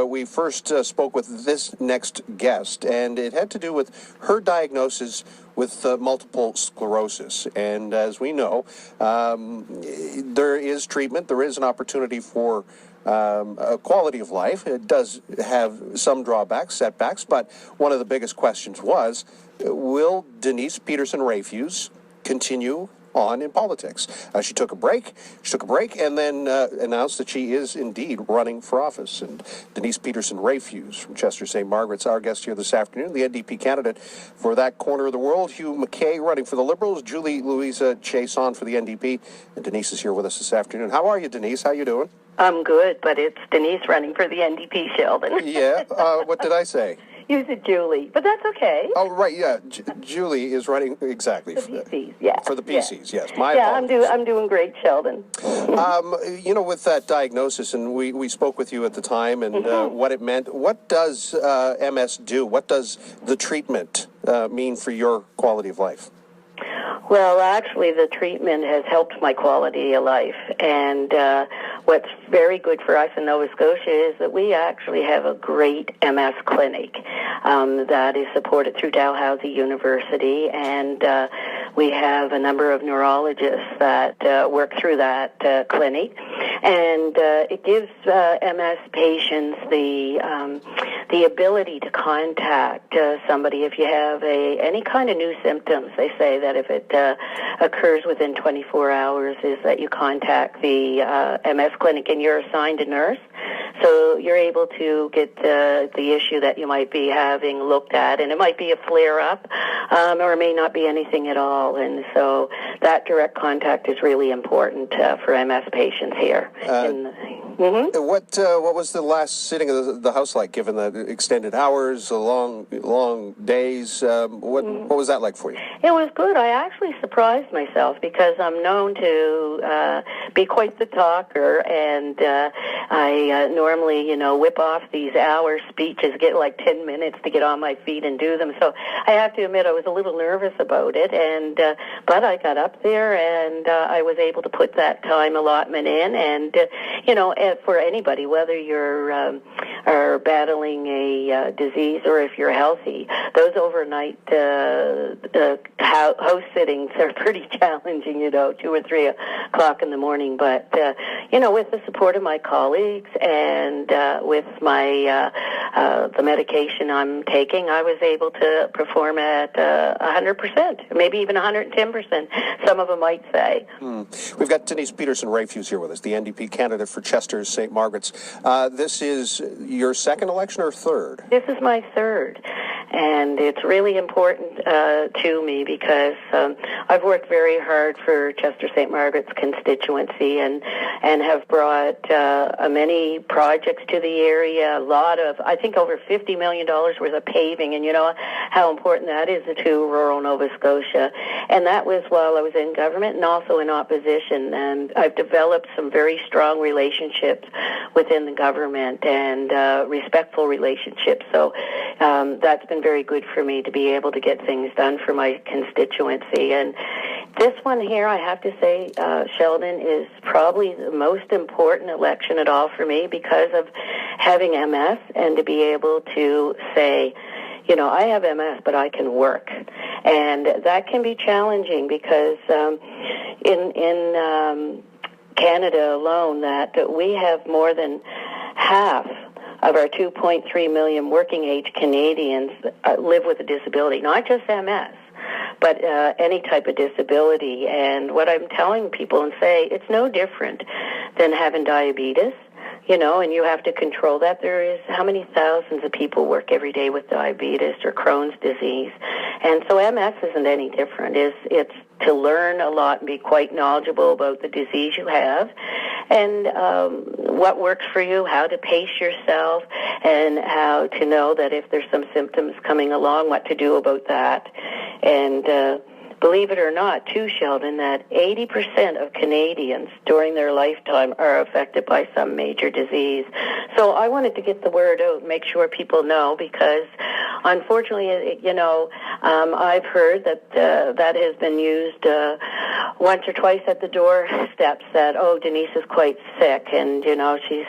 We first spoke with this next guest, and it had to do with her diagnosis with multiple sclerosis. And as we know, there is treatment, there is an opportunity for a quality of life. It does have some drawbacks, setbacks, but one of the biggest questions was, will Denise Peterson-Rafuse continue on in politics? She took a break, and then announced that she is indeed running for office. And Denise Peterson-Rafuse from Chester St. Margaret's our guest here this afternoon, the NDP candidate for that corner of the world. Hugh McKay running for the Liberals, Julie Louisa Chason for the NDP, and Denise is here with us this afternoon. How are you, Denise? How you doing? I'm good, but it's Denise running for the NDP, Sheldon. Yeah, what did I say? You said Julie, but that's okay. Oh, right, yeah. Julie is running, exactly. For the PCs, yeah. For the PCs, yes. My apologies. I'm doing great, Sheldon. With that diagnosis, and we spoke with you at the time, and what it meant, what does MS do? What does the treatment mean for your quality of life? Well, actually, the treatment has helped my quality of life, and what's very good for us in Nova Scotia is that we actually have a great MS clinic that is supported through Dalhousie University, and we have a number of neurologists that work through that clinic, and it gives MS patients the ability to contact somebody if you have any kind of new symptoms. They say that if it occurs within 24 hours is that you contact the MS clinic, and you're assigned a nurse. So you're able to get the issue that you might be having looked at, and it might be a flare-up, or it may not be anything at all. And so that direct contact is really important for MS patients here. What was the last sitting of the House like, given the extended hours, the long days? What was that like for you? It was good. I actually surprised myself because I'm known to be quite the talker, and I normally, whip off these hour speeches, get like 10 minutes to get on my feet and do them. So I have to admit I was a little nervous about it, and but I got up there and I was able to put that time allotment in, and for anybody, whether you're are battling a disease or if you're healthy, those overnight house sittings are pretty challenging, 2 or 3 o'clock in the morning. But, with the support of my colleagues and with my the medication I'm taking, I was able to perform at 100%, maybe even 110%, some of them might say. We've got Denise Peterson-Rafuse here with us, the NDP candidate for Chester St. Margaret's. This is your second election or third? This is my third, and it's really important to me because I've worked very hard for Chester St. Margaret's constituency and have brought many projects to the area, a lot of, I think over $50 million worth of paving, and you know how important that is to rural Nova Scotia. And that was while I was in government and also in opposition, and I've developed some very strong relationships within the government and respectful relationships. So that's been very good for me to be able to get things done for my constituency. And this one here, I have to say, Sheldon, is probably the most important election at all for me because of having MS and to be able to say, I have MS, but I can work. And that can be challenging because in Canada alone, that we have more than half of our 2.3 million working-age Canadians live with a disability, not just MS, but any type of disability. And what I'm telling people and say, it's no different than having diabetes, and you have to control that. There is how many thousands of people work every day with diabetes or Crohn's disease. And so MS isn't any different. It's to learn a lot and be quite knowledgeable about the disease you have and what works for you, how to pace yourself, and how to know that if there's some symptoms coming along, what to do about that. And believe it or not, too, Sheldon, that 80% of Canadians during their lifetime are affected by some major disease. So I wanted to get the word out, make sure people know, because unfortunately, I've heard that that has been used once or twice at the doorsteps that, Denise is quite sick and, she's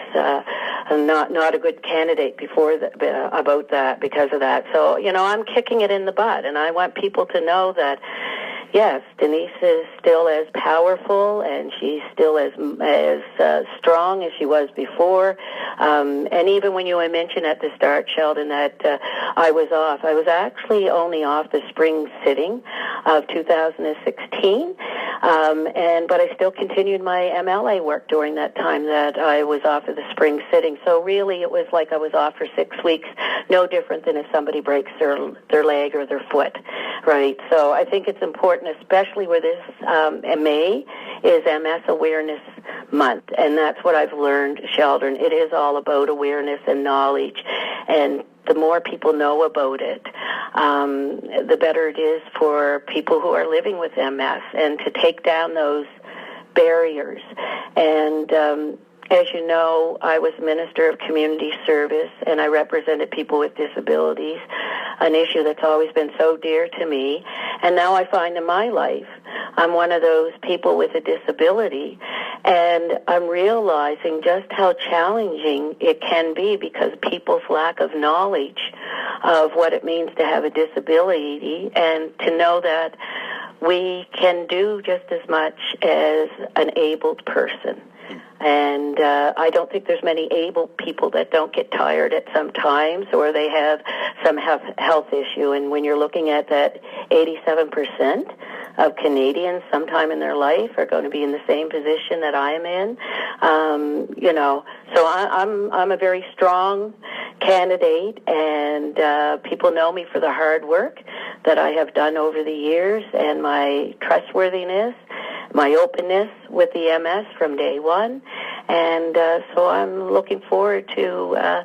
not a good candidate before about that because of that. So, I'm kicking it in the butt, and I want people to know that, yes, Denise is still as powerful, and she's still as strong as she was before. And even when you mentioned at the start, Sheldon, that I was actually only off the spring sitting of 2016, but I still continued my MLA work during that time that I was off of the spring sitting. So really, it was like I was off for 6 weeks, no different than if somebody breaks their leg or their foot, right? So I think it's important, especially where this May is MS Awareness Month, and that's what I've learned, Sheldon. It is all about awareness and knowledge, and the more people know about it, the better it is for people who are living with MS, and to take down those barriers. And as you know, I was Minister of Community Service, and I represented people with disabilities, an issue that's always been so dear to me. And now I find in my life, I'm one of those people with a disability, and I'm realizing just how challenging it can be because people's lack of knowledge of what it means to have a disability, and to know that we can do just as much as an abled person. And I don't think there's many able people that don't get tired at some times, or they have some health issue. And when you're looking at that 87% of Canadians sometime in their life are going to be in the same position that I am in, so I'm a very strong candidate, and people know me for the hard work that I have done over the years, and my trustworthiness, my openness with the MS from day one. And so I'm looking forward to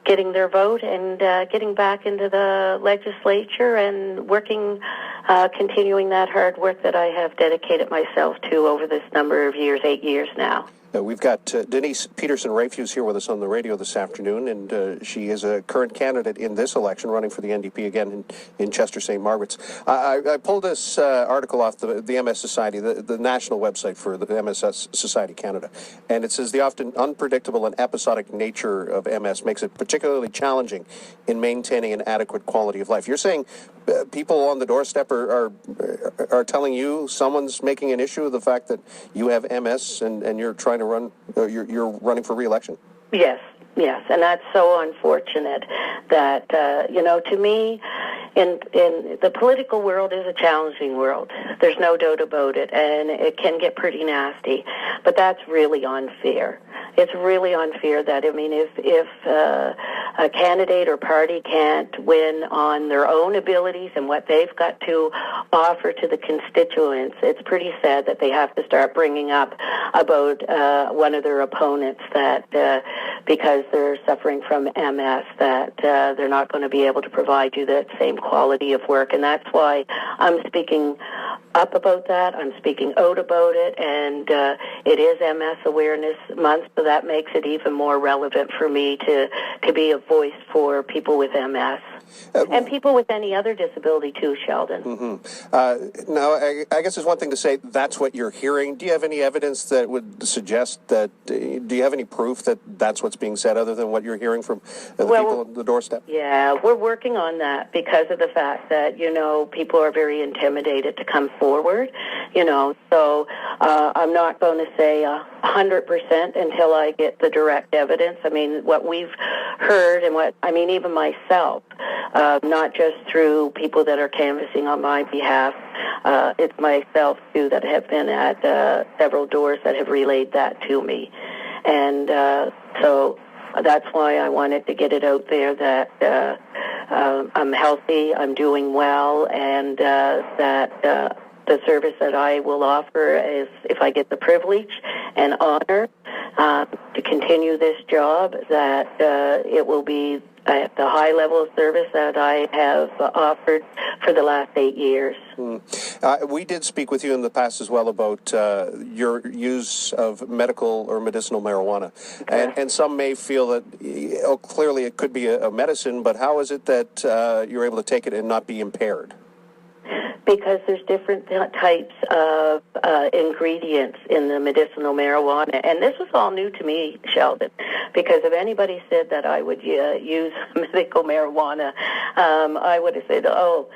getting their vote and getting back into the legislature and working, continuing that hard work that I have dedicated myself to over this number of years, 8 years now. We've got Denise Peterson-Rafuse here with us on the radio this afternoon, and she is a current candidate in this election, running for the NDP again in Chester St. Margaret's. I pulled this article off the MS Society, the national website for the MS Society Canada, and it says the often unpredictable and episodic nature of MS makes it particularly challenging in maintaining an adequate quality of life. You're saying people on the doorstep are telling you someone's making an issue of the fact that you have MS and you're trying to run, you're running for re-election? Yes, and that's so unfortunate that, to me, in the political world is a challenging world. There's no doubt about it, and it can get pretty nasty, but that's really unfair. It's really unfair that, if a candidate or party can't win on their own abilities and what they've got to offer to the constituents, it's pretty sad that they have to start bringing up about one of their opponents that because they're suffering from MS, that they're not going to be able to provide you that same quality of work. And that's why I'm speaking up about that. I'm speaking out about it, and it is MS Awareness Month, so that makes it even more relevant for me to be a voice for people with MS. And people with any other disability too, Sheldon. Mm-hmm. Now, I guess there's one thing to say that's what you're hearing. Do you have any evidence that would suggest that, do you have any proof that that's what's being said other than what you're hearing from the people on the doorstep? Yeah, we're working on that because of the fact that, people are very intimidated to come forward, so I'm not going to say 100% until I get the direct evidence. What we've heard and even myself, not just through people that are canvassing on my behalf, it's myself too that have been at several doors that have relayed that to me. And so that's why I wanted to get it out there that I'm healthy, I'm doing well, and that the service that I will offer is, if I get the privilege and honor to continue this job, that it will be at the high level of service that I have offered for the last 8 years. We did speak with you in the past as well about your use of medical or medicinal marijuana. And some may feel that, clearly it could be a medicine, but how is it that you're able to take it and not be impaired? Because there's different types of ingredients in the medicinal marijuana. And this was all new to me, Sheldon, because if anybody said that I would use medical marijuana, I would have said, oh,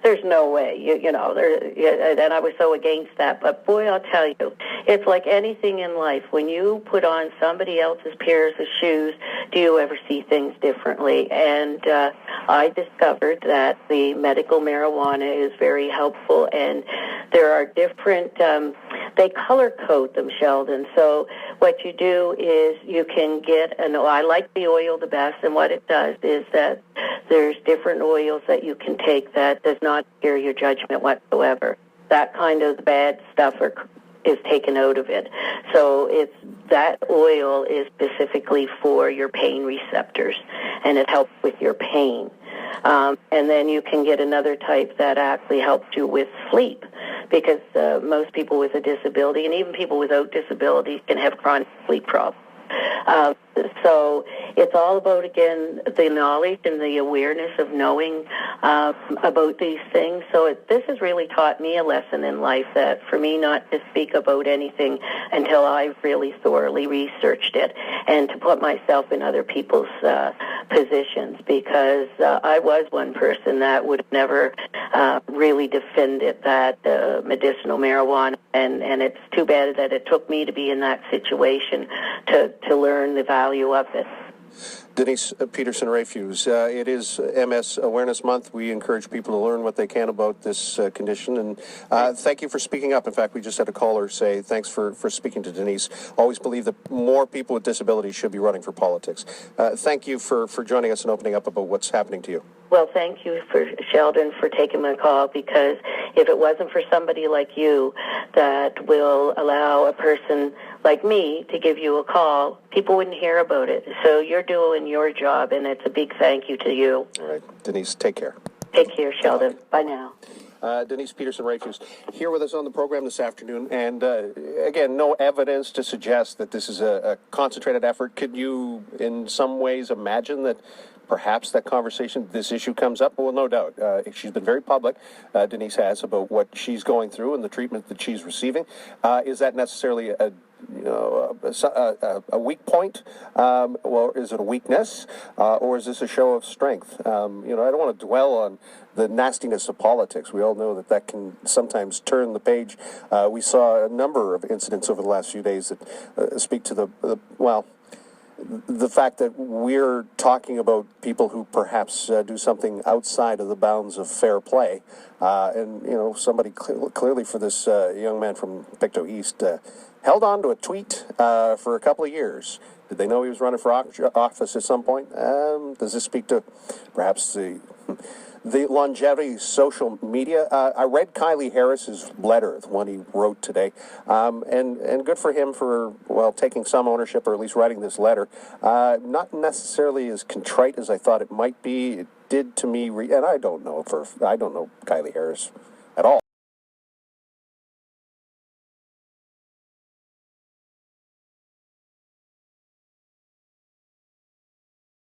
there's no way, you know, and I was so against that. But boy, I'll tell you, it's like anything in life. When you put on somebody else's pairs of shoes, do you ever see things differently? And I discovered that the medical marijuana is very helpful, and there are different, they color code them, Sheldon. So what you do is you can get I like the oil the best, and what it does is that there's different oils that you can take that does not steer your judgment whatsoever. That kind of bad stuff is taken out of it. So that oil is specifically for your pain receptors, and it helps with your pain. And then you can get another type that actually helps you with sleep, because most people with a disability, and even people without disabilities, can have chronic sleep problems. So it's all about, again, the knowledge and the awareness of knowing about these things. So this has really taught me a lesson in life, that for me not to speak about anything until I've really thoroughly researched it, and to put myself in other people's positions, because I was one person that would have never really defended that medicinal marijuana, and it's too bad that it took me to be in that situation to learn the value of it. Denise, Peterson-Rafuse, it is MS Awareness Month. We encourage people to learn what they can about this condition, and thank you for speaking up. In fact, we just had a caller say thanks for speaking to Denise. Always believe that more people with disabilities should be running for politics. Thank you for joining us and opening up about what's happening to you. Well, thank you, Sheldon, for taking my call, because if it wasn't for somebody like you that will allow a person like me to give you a call, people wouldn't hear about it. So you're doing your job, and it's a big thank you to you. All right. Denise, take care. Take care, Sheldon. Bye now. Denise Peterson-Rafuse here with us on the program this afternoon, and again, no evidence to suggest that this is a concentrated effort. Could you, in some ways, imagine that perhaps that conversation, this issue comes up? Well, no doubt. She's been very public, Denise has, about what she's going through and the treatment that she's receiving. Is that necessarily a weak point, or is it a weakness, or is this a show of strength? I don't want to dwell on the nastiness of politics. We all know that can sometimes turn the page. We saw a number of incidents over the last few days that speak to the fact that we're talking about people who perhaps do something outside of the bounds of fair play. And somebody clearly for this young man from Pictou East held on to a tweet for a couple of years. Did they know he was running for office at some point? Does this speak to perhaps the longevity of social media? I read Kylie Harris's letter, the one he wrote today, and good for him for, taking some ownership, or at least writing this letter. Not necessarily as contrite as I thought it might be. It did to me, and I don't know Kylie Harris